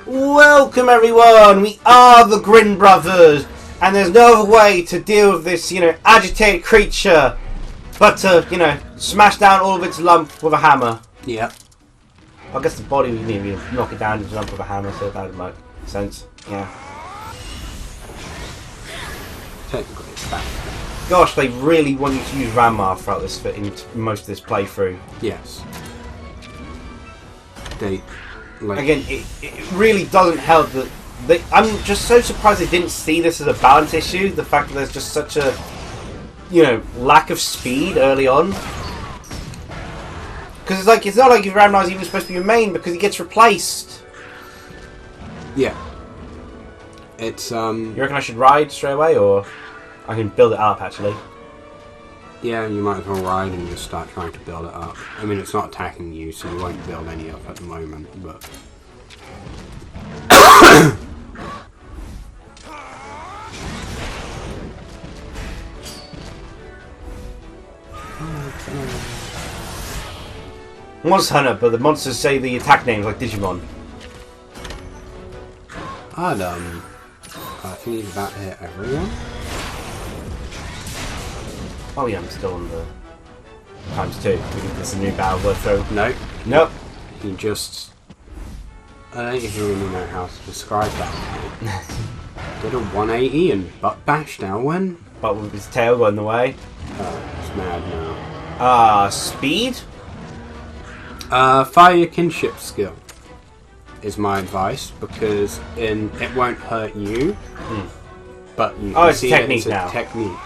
Welcome everyone, we are the Grin brothers, and there's no other way to deal with this, agitated creature but to, smash down all of its lump with a hammer. Yeah. I guess the body we need to knock it down into lump with a hammer, so that would make sense. Yeah. Technically it's bad. Gosh, they really want you to use Rapaham throughout this in most of this playthrough. Yes. Again, it really doesn't help that I'm just so surprised they didn't see this as a balance issue. The fact that there's just such a, lack of speed early on. Because it's not like if Raphaham even supposed to be your main because he gets replaced. Yeah. It's You reckon I should ride straight away, or I can build it up actually? Yeah, you might as well ride and just start trying to build it up. I mean, it's not attacking you, so you won't build any up at the moment, but... Monster Hunter, but the monsters say the attack names like Digimon. I think he's about to hit everyone. Oh yeah, I'm still on the ×2. We think this is a new battle worth through. No. Nope. He just... I don't even really know how to describe that. Did a 180 and butt bashed Alwyn. But with his tail going the way. He's mad now. Speed? Fire your kinship skill is my advice, because it won't hurt you, but you can it's see technique it's a now. Technique.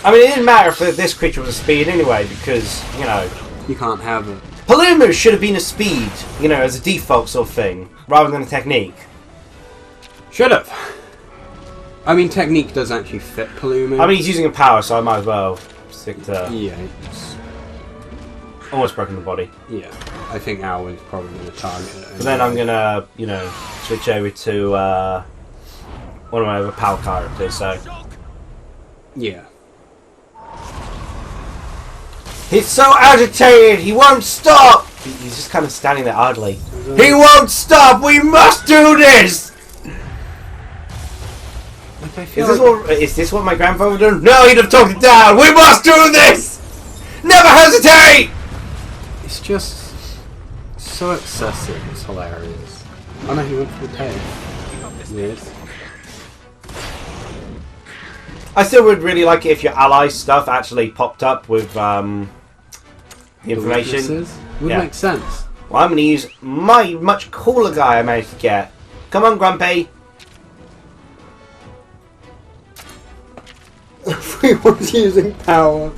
I mean, it didn't matter if this creature was a speed anyway, because, You can't have it. Paluma should have been a speed, as a default sort of thing, rather than a technique. Should have. I mean, technique does actually fit Paluma. I mean, he's using a power, so I might as well stick to... Yeah, it's... Almost broken the body. Yeah, I think Alwyn's probably going to target it. But then I'm going to, switch over to one of my other power characters, so... Yeah. He's so agitated, he won't stop! He's just kind of standing there idly. He won't stop! We must do this! Is this what my grandfather did? No, he'd have talked it down! We must do this! Never hesitate! It's just so excessive, it's hilarious. Oh no, he went for the tail. Yes. I still would really like it if your ally stuff actually popped up with the information. Would make sense. Well, I'm going to use my much cooler guy I managed to get. Come on, Grumpy. Everyone's using power.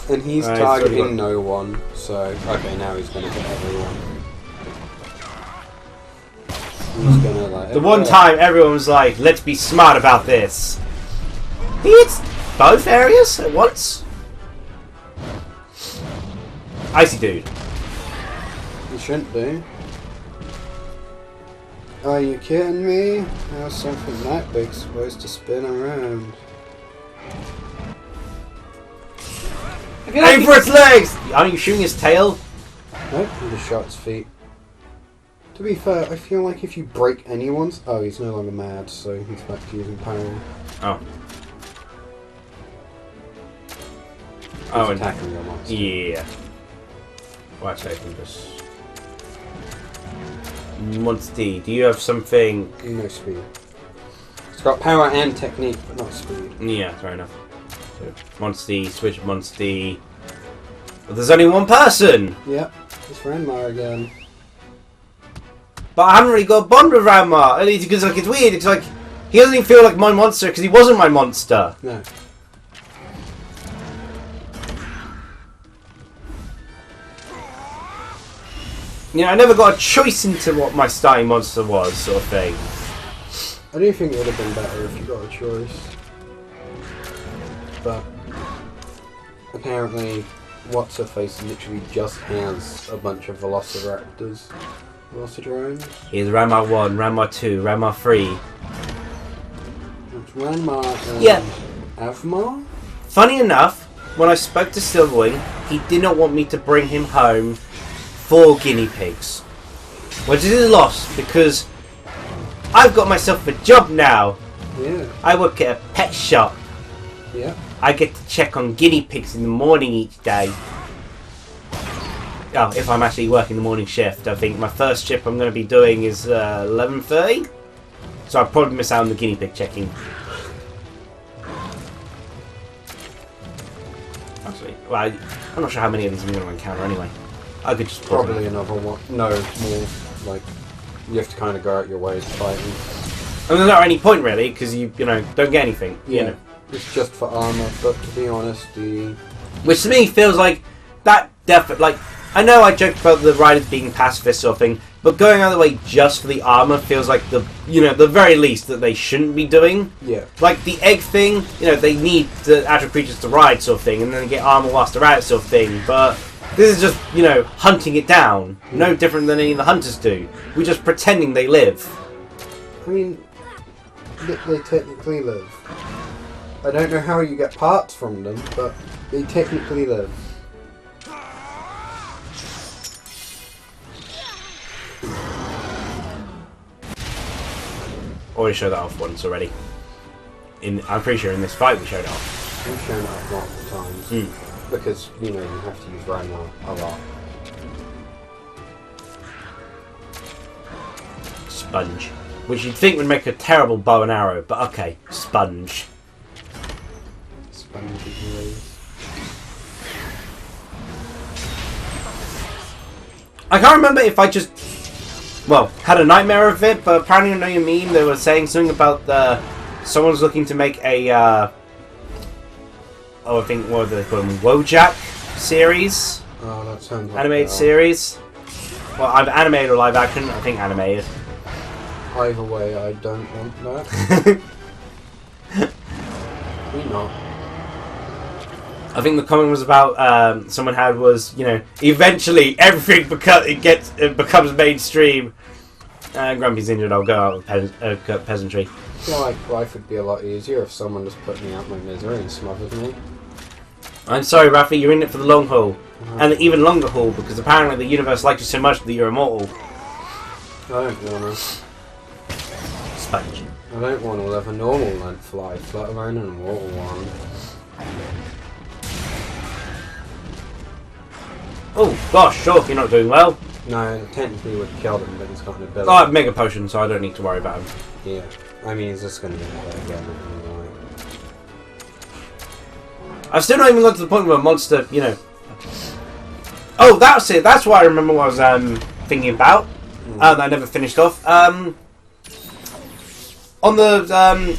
And he's targeting so no one, so... Okay, now he's gonna hit everyone. He's gonna, The one time everyone was like, let's be smart about this. He hits both areas at once? Icy dude. You shouldn't do. Are you kidding me? How's something that big supposed to spin around? Aim for its legs! Aren't you shooting his tail? Nope, he just shot its feet. To be fair, I feel like if you break anyone's... Oh, he's no longer mad, so he's back to using power. Oh. He's attacking your monster. Yeah. Well, actually, I can just... Monster, do you have something... No speed. It's got power and technique, but not speed. Yeah, fair enough. So, Monster, switch Monster... But there's only one person! Yep, it's Ranma again. But I haven't really got a bond with Ranma. Because it's weird. It's like he doesn't even feel like my monster because he wasn't my monster. No. I never got a choice into what my starting monster was, sort of thing. I do think it would have been better if you got a choice. But apparently, what's her face literally just has a bunch of Velociraptors. Velocidrones? Here's Ranma 1, Ranma 2, Ranma 3. It's Ranma and Yeah. Avma? Funny enough, when I spoke to Souldin, he did not want me to bring him home 4 guinea pigs. Which is a loss, because I've got myself a job now. Yeah. I work at a pet shop. Yeah. I get to check on guinea pigs in the morning each day. Oh, if I'm actually working the morning shift. I think my first shift I'm going to be doing is 11:30. So I'll probably miss out on the guinea pig checking. Actually, well, I'm not sure how many of these I'm going to encounter anyway. I could just probably another one. No, more like you have to kind of go out your way to fight them. And there's not any point really, because you know don't get anything. Yeah, You know. it's just for armor. But to be honest, Which to me feels like that like I know I joked about the riders being pacifist sort of thing, but going out of the way just for the armor feels like the very least that they shouldn't be doing. Yeah. Like the egg thing, they need the actual creatures to ride sort of thing, and then they get armor whilst they're out sort of thing. But this is just hunting it down, no different than any of the hunters do. We're just pretending they live. I mean, they technically live. I don't know how you get parts from them, but they technically live. Already showed that off once already. I'm pretty sure in this fight we showed it off. We've shown it off multiple times. Because, you have to use Roma a lot. Sponge. Which you'd think would make a terrible bow and arrow, but okay, sponge. Sponge is I can't remember if I just had a nightmare of it, but apparently I know you mean they were saying something about someone's looking to make a I think what do they call them, Wojak series. Oh, that sounds like animated series. Well, either animated or live action. I think animated. Either way, I don't want that. We not. I think the comment was about someone was eventually everything becomes mainstream. Grumpy's injured. I'll go out with peasantry. I feel like life would be a lot easier if someone just put me out my misery and smothered me. I'm sorry, Rafi. You're in it for the long haul, and the even longer haul because apparently the universe likes you so much that you're immortal. I don't wanna. Sponge. I don't want to live a normal length life, let alone an immortal one. Oh gosh, sure, you're not doing well. No, it technically would kill them, but he's got an ability. I have Mega Potion, so I don't need to worry about him. Yeah, I mean, he's just going to be there again. Anyway. I've still not even got to the point where a monster, Oh, that's it. That's what I remember what I was thinking about. That I never finished off. On the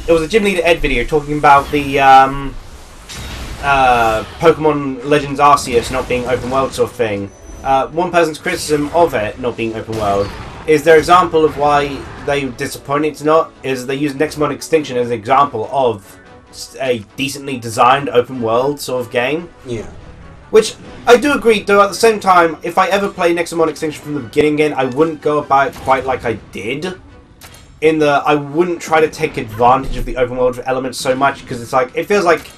it was a Gym Leader Ed video talking about the Pokemon Legends Arceus not being open world sort of thing. One person's criticism of it not being open world is their example of why they were disappointed it's not, is they use Nexamon Extinction as an example of a decently designed open world sort of game. Yeah. Which I do agree, though at the same time, if I ever play Nexamon Extinction from the beginning again, I wouldn't go about it quite like I did. I wouldn't try to take advantage of the open world elements so much, because it feels like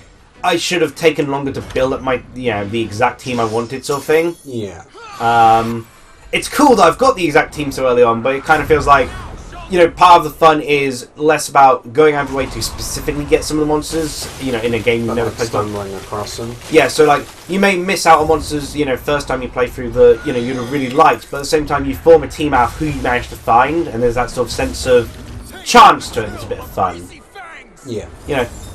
I should have taken longer to build up the exact team I wanted sort of thing. Yeah. It's cool that I've got the exact team so early on, but it kind of feels like, part of the fun is less about going out of the way to specifically get some of the monsters, in a game you've never played. Stumbling across them. Yeah, so you may miss out on monsters, first time you play through you'd have really liked, but at the same time you form a team out of who you manage to find, and there's that sort of sense of chance to it that's a bit of fun. Yeah.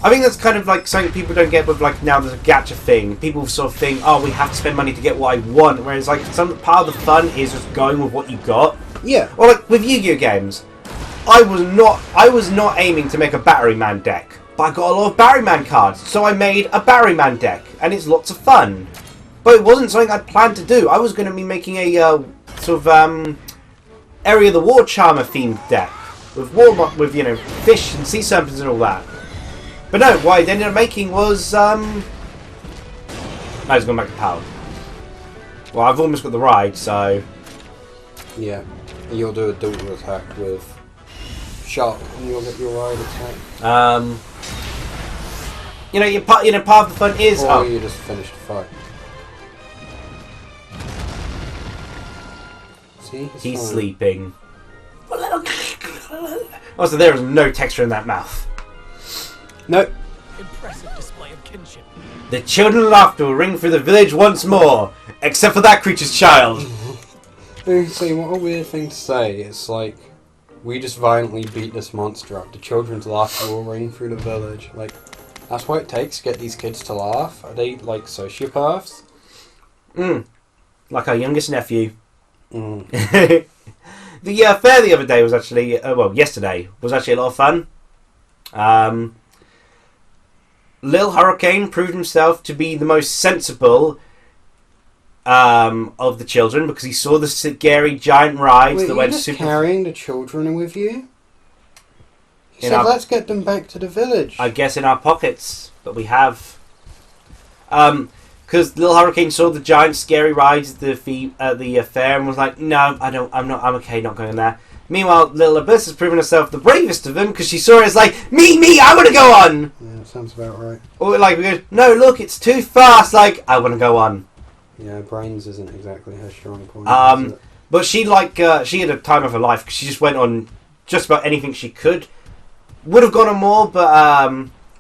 I think that's kind of something people don't get with now there's a gacha thing. People sort of think, oh, we have to spend money to get what I want, whereas some part of the fun is just going with what you got. Yeah. Or with Yu-Gi-Oh games, I was not aiming to make a Batteryman deck, but I got a lot of Batteryman cards, so I made a Batteryman deck, and it's lots of fun. But it wasn't something I'd planned to do. I was going to be making a sort of Area of the War Charmer themed deck with fish and sea serpents and all that. But no, what I ended up making was I was going back to power. Well, I've almost got the ride, so yeah, you'll do a double attack with Shark, and you'll get your ride attack. You know, part of the fun is... Or you just finished the fight. See? He's sleeping. Also, there is no texture in that mouth. Nope. Impressive display of kinship. The children's laughter will ring through the village once more, except for that creature's child. See, what a weird thing to say. It's like, we just violently beat this monster up. The children's laughter will ring through the village. Like, that's what it takes to get these kids to laugh. Are they, like, sociopaths? Like our youngest nephew. Mm. The fair the other day was actually... yesterday was actually a lot of fun. Lil Hurricane proved himself to be the most sensible of the children because he saw the scary giant rides that went super... carrying the children with you? He said, let's get them back to the village. I guess in our pockets, but we have. Because Lil Hurricane saw the giant scary rides at the fair and was like, no, I'm okay not going there. Meanwhile, Lil Abyss has proven herself the bravest of them because she saw it as like, me, I want to go on! Yeah, that sounds about right. Or like, we go, no, look, it's too fast, like, I want to go on. Yeah, brains isn't exactly her strong point, is it? But she she had a time of her life because she just went on just about anything she could. Would have gone on more, but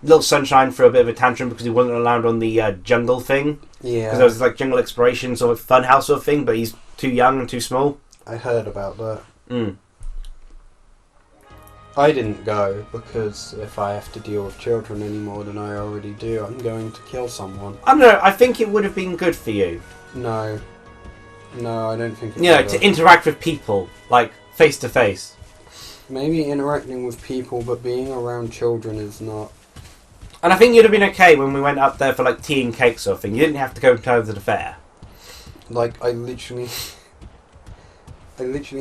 Little Sunshine threw a bit of a tantrum because he wasn't allowed on the jungle thing. Yeah. Because there was like jungle exploration sort of funhouse sort of thing, but he's too young and too small. I heard about that. I didn't go because if I have to deal with children any more than I already do, I'm going to kill someone. I don't know. I think it would have been good for you. No, I don't think. To interact with people like face to face. Maybe interacting with people, but being around children is not. And I think you'd have been okay when we went up there for like tea and cake sort of thing. You didn't have to go to the fair. Like, I literally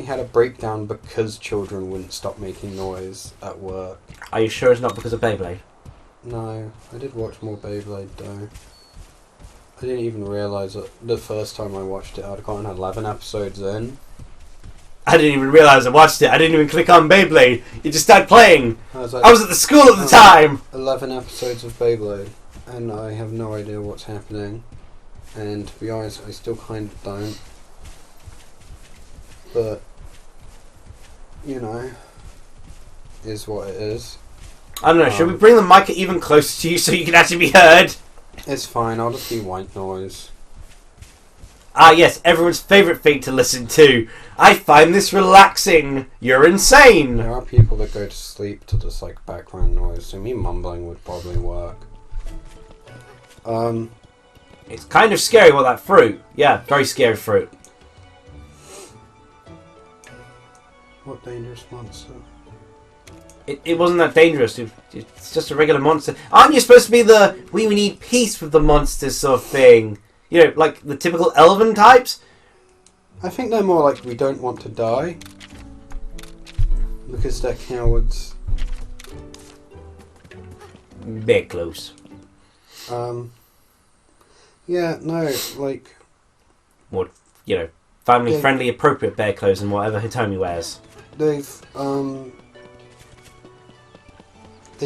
had a breakdown because children wouldn't stop making noise at work. Are you sure it's not because of Beyblade? No, I did watch more Beyblade though. I didn't even realise that the first time I watched it I'd gotten 11 episodes in. I didn't even realise I watched it. I didn't even click on Beyblade. It just started playing. I was at the school at the time. 11 episodes of Beyblade, and I have no idea what's happening. And to be honest, I still kind of don't. But, you know, is what it is. I don't know. Should we bring the mic even closer to you so you can actually be heard? It's fine. I'll just be white noise. Ah, yes, everyone's favourite thing to listen to. I find this relaxing. You're insane. There are people that go to sleep to just like background noise, so me mumbling would probably work. It's kind of scary with that fruit. Yeah, very scary fruit. What dangerous monster? It wasn't that dangerous. It's just a regular monster. Aren't you supposed to be the we need peace with the monsters sort of thing? You know, like the typical elven types? I think they're more like we don't want to die. Because they're cowards. Very close. Yeah, no, like... More, family-friendly, appropriate bear clothes and whatever Hitomi wears. They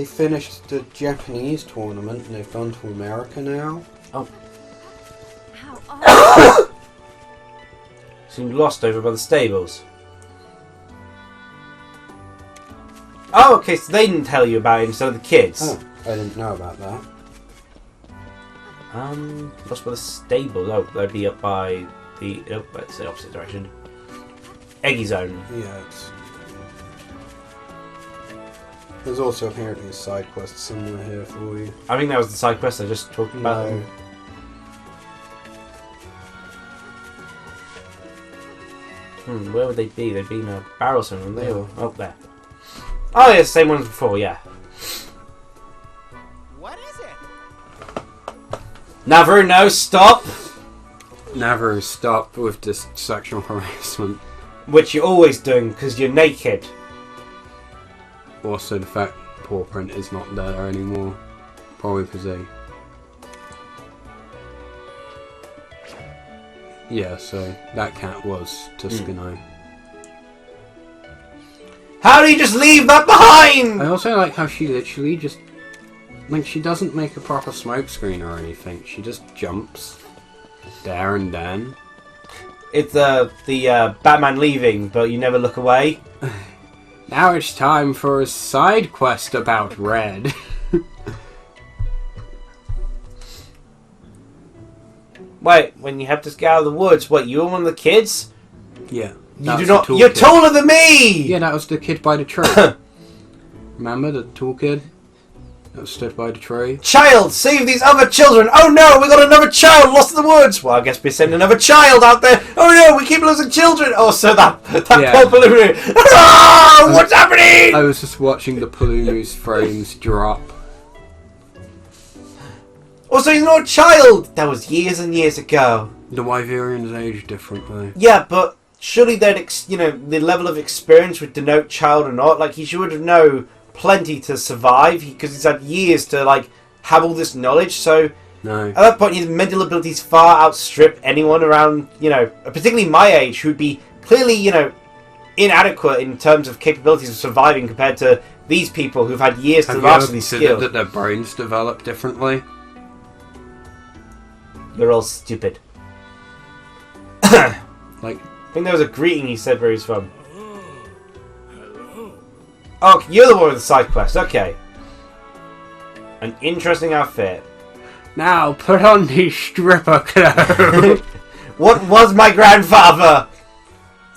finished the Japanese tournament and they've gone to America now. Oh. How seemed lost over by the stables. Oh, okay, so they didn't tell you about it instead of the kids. Oh, I didn't know about that. Lost by the stables. Oh, that'd be up by the... Oh, that's the opposite direction. Eggy Zone. Yeah, there's also apparently a side quest somewhere here for you. I think that was the side quest I just talked about. No. Where would they be? They'd be in a barrel somewhere, wouldn't they? Or, oh, there. Oh, yeah, same ones before, yeah. What is it? Navarro, no, stop! Navarro, stop with this sexual harassment. Which you're always doing, because you're naked. Also, the fact paw print is not there anymore. Probably because they... Yeah, so that cat was Tuscano. How do you just leave that behind? I also like how she literally just Like, she doesn't make a proper smoke screen or anything. She just jumps there and then. It's the Batman leaving, but you never look away. Now it's time for a side quest about Red. Wait, when you have to get out of the woods, what, you were one of the kids? Yeah. You do not. You're taller than me! Yeah, that was the kid by the tree. Remember the tall kid that stood by the tree? Child, save these other children! Oh no, we got another child lost in the woods! Well, I guess we send another child out there! Oh no, we keep losing children! Oh, so that poor balloon! Ah, what's happening? I was just watching the Paloonu's frames drop. Also, he's not a child! That was years and years ago. The Wyverians age differently. Yeah, but surely they'd, the level of experience would denote child or not. Like, he should have known plenty to survive, because he's had years to, like, have all this knowledge, so... No. At that point, his mental abilities far outstrip anyone around, particularly my age, who'd be clearly, inadequate in terms of capabilities of surviving compared to these people who've had years to master these skills. Have you ever considered that their brains develop differently? They're all stupid. Like, I think there was a greeting he said where he's from. Oh, you're the one with the side quest. Okay. An interesting outfit. now put on these stripper clothes. What was my grandfather?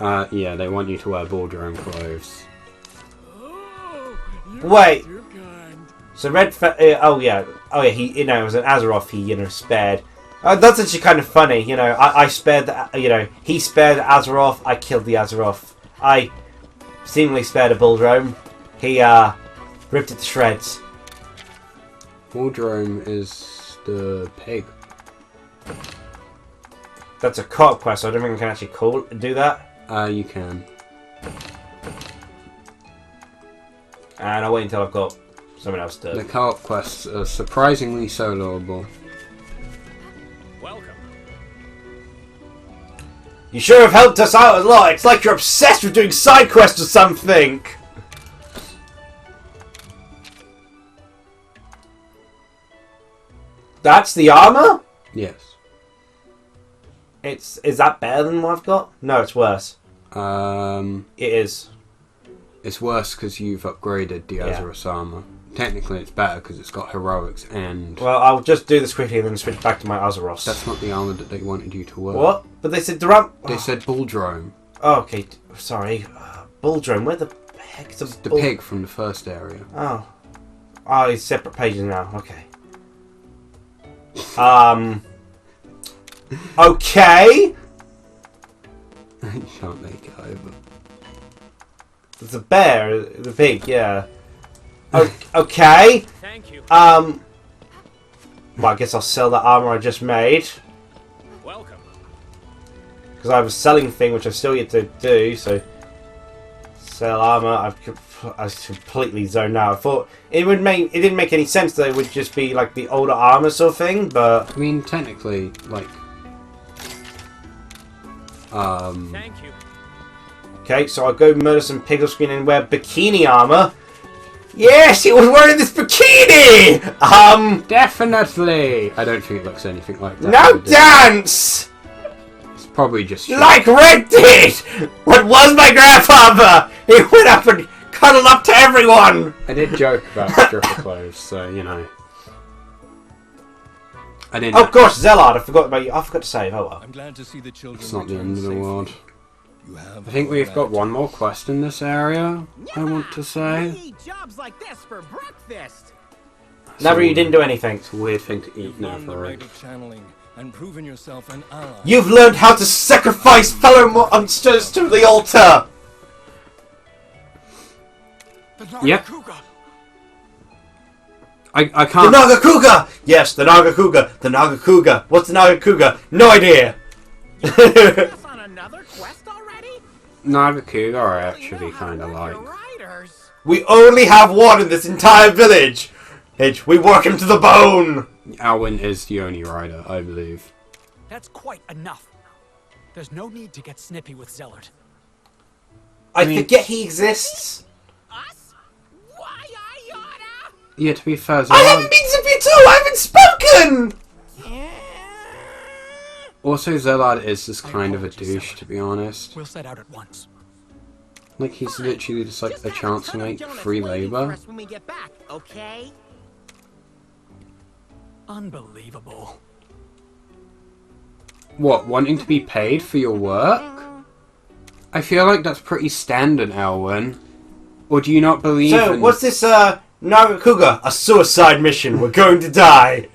Yeah, they want you to wear ball-drone clothes. Wait. So oh yeah, he, it was an Azeroth he, spared. That's actually kind of funny, I spared the, he spared the Azeroth, I killed the Azeroth. I seemingly spared a Bulldrome. He, ripped it to shreds. Bulldrome is the pig. That's a co-op quest, so I don't think I can actually do that. You can. And I'll wait until I've got someone else to... The co-op quests are surprisingly soloable. Welcome. You sure have helped us out a lot. It's like you're obsessed with doing side quests or something. That's the armor? Yes. Is that better than what I've got? No, it's worse. It is. It's worse because you've upgraded the Azeroth armor. Technically, it's better because it's got heroics and... Well, I'll just do this quickly and then switch back to my Azeroth. That's not the armor that they wanted you to wear. What? But they said They said Bulldrome. Oh, okay. Sorry. Bulldrome. Where the heck is the pig from the first area. Oh. Oh, it's separate pages now. Okay. Okay. You can't make it over. It's a bear. The pig. Yeah. Okay. Thank you. Well, I guess I'll sell that armor I just made. Welcome. Because I have a selling thing which I still yet to do, so... Sell armor, I was completely zoned out. I thought it didn't make any sense that it would just be like the older armor sort of thing, but... I mean, technically, like... Thank you. Okay, so I'll go murder some pig off screen and wear bikini armor. Yes, he was wearing this bikini! Definitely! I don't think it looks anything like that. Now dance! It's probably just... Like Red did! What was my grandfather? He went up and cuddled up to everyone! I did joke about stripper clothes, so, I didn't... Oh, of course, Zellard, I forgot about you. I forgot to save, oh well. I'm glad to see the children. It's not the end of the return world. safely. You have I think we've got one more quest in this area, I want to say. Eat jobs like this for breakfast. Never, you didn't do anything. It's a weird thing to eat You've now learned the for right of channeling and proven yourself an ally. You've learned how to sacrifice fellow monsters to the altar! Yep. I The can't... Nagakuga! Yes, the Nagakuga. The Nagakuga. What's the Nagakuga? No idea! Us on another quest already? Nagakuga are actually kind of like... Riders. We only have one in this entire village! We work him to the bone! Alwyn is the only rider, I believe. That's quite enough. There's no need to get snippy with Zellard. I mean- forget he exists. Us? Why, I oughta? Yeah, to be fair, I haven't been to you too! I haven't spoken! Also, Zellad is just kind of a douche, to be honest. We'll set out at once. Like, he's literally just like a chance to make free labor. When we get back, okay? Unbelievable. What, wanting to be paid for your work? I feel like that's pretty standard, Elwyn. Or do you not believe So, in... what's this, Narakuga? A suicide mission. We're going to die.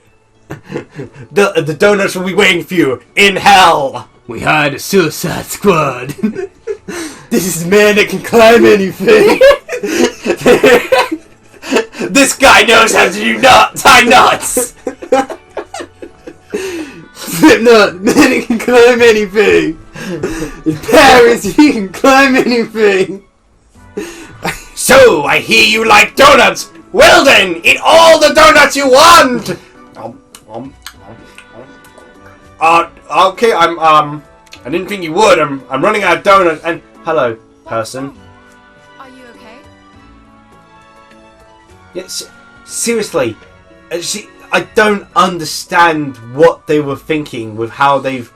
The donuts will be waiting for you in hell. We hired a suicide squad. This is the man that can climb anything. This guy knows how to do tie knots. Slipknot, man, he can climb anything. In Paris, he can climb anything. So, I hear you like donuts. Well then, eat all the donuts you want. Okay, I didn't think you would. I'm running out of donuts. And hello, person. Are you okay? Yes, seriously, I don't understand what they were thinking with how they've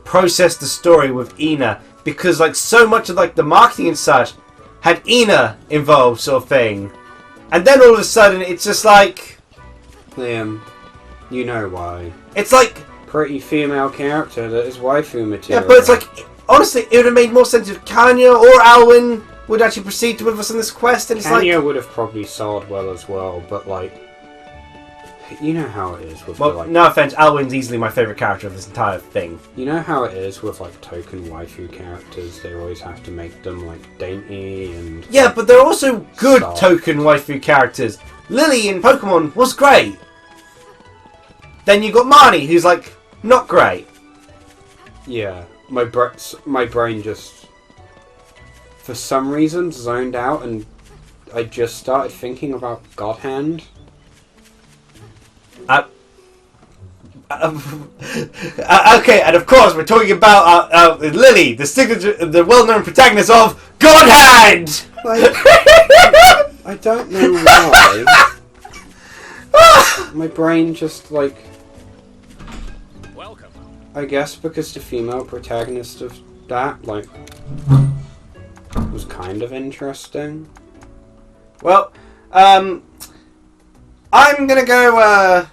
processed the story with Ina, because like so much of like the marketing and such had Ina involved, sort of thing, and then all of a sudden it's just like, Liam, you know why. it's like, Pretty female character that is waifu material. yeah, but it's like, honestly, it would have made more sense if Kanya or Alwyn would actually proceed with us on this quest, and it's Kanya like, would have probably sold well as well, but like, you know how it is with well, the, like, no offense, Alwyn's easily my favourite character of this entire thing. you know how it is with like token waifu characters. They always have to make them like dainty and Yeah, but there are also good Soft. token waifu characters. Lillie in Pokemon was great. Then you got Marnie, who's like not great. yeah. My brain just for some reason zoned out, and I just started thinking about God Hand. Okay, and of course we're talking about Lillie, the signature, the well-known protagonist of God Hand. Like, I don't know why. My brain just like, Welcome. I guess because the female protagonist of that like was kind of interesting. Well, I'm gonna go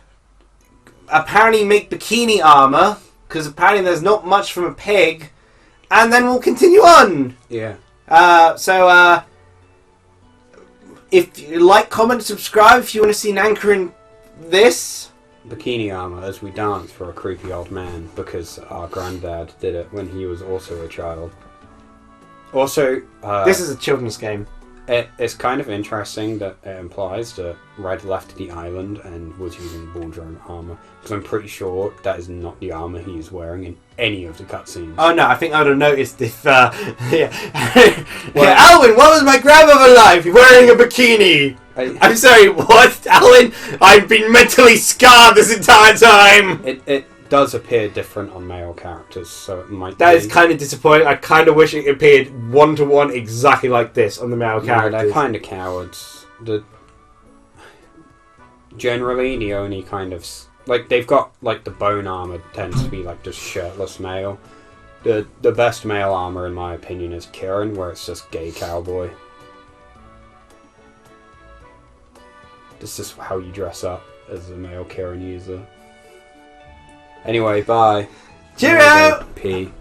apparently make bikini armor, because apparently there's not much from a pig, and then we'll continue on. Yeah. So if you like, comment, subscribe if you want to see Nanka in this. Bikini armor as we dance for a creepy old man because our granddad did it when he was also a child. Also, This is a children's game. it's kind of interesting that it implies that Red left the island and was using bull drone armor, because I'm pretty sure that is not the armor he is wearing in any of the cutscenes. Oh no, I think I would have noticed if, yeah. Alwyn, what was my grandmother like? Wearing a bikini! I'm sorry, what? Alwyn? I've been mentally scarred this entire time! It does appear different on male characters, so it might That be... is kind of disappointing. I kind of wish it appeared one-to-one exactly like this on the male No, characters. they're kind of cowards. Generally, the only kind of... Like, they've got, like, the bone armor tends to be, like, just shirtless male. The best male armor, in my opinion, is Kirin, where it's just gay cowboy. This is how you dress up as a male Kirin user. Anyway, bye. Cheerio! Pee.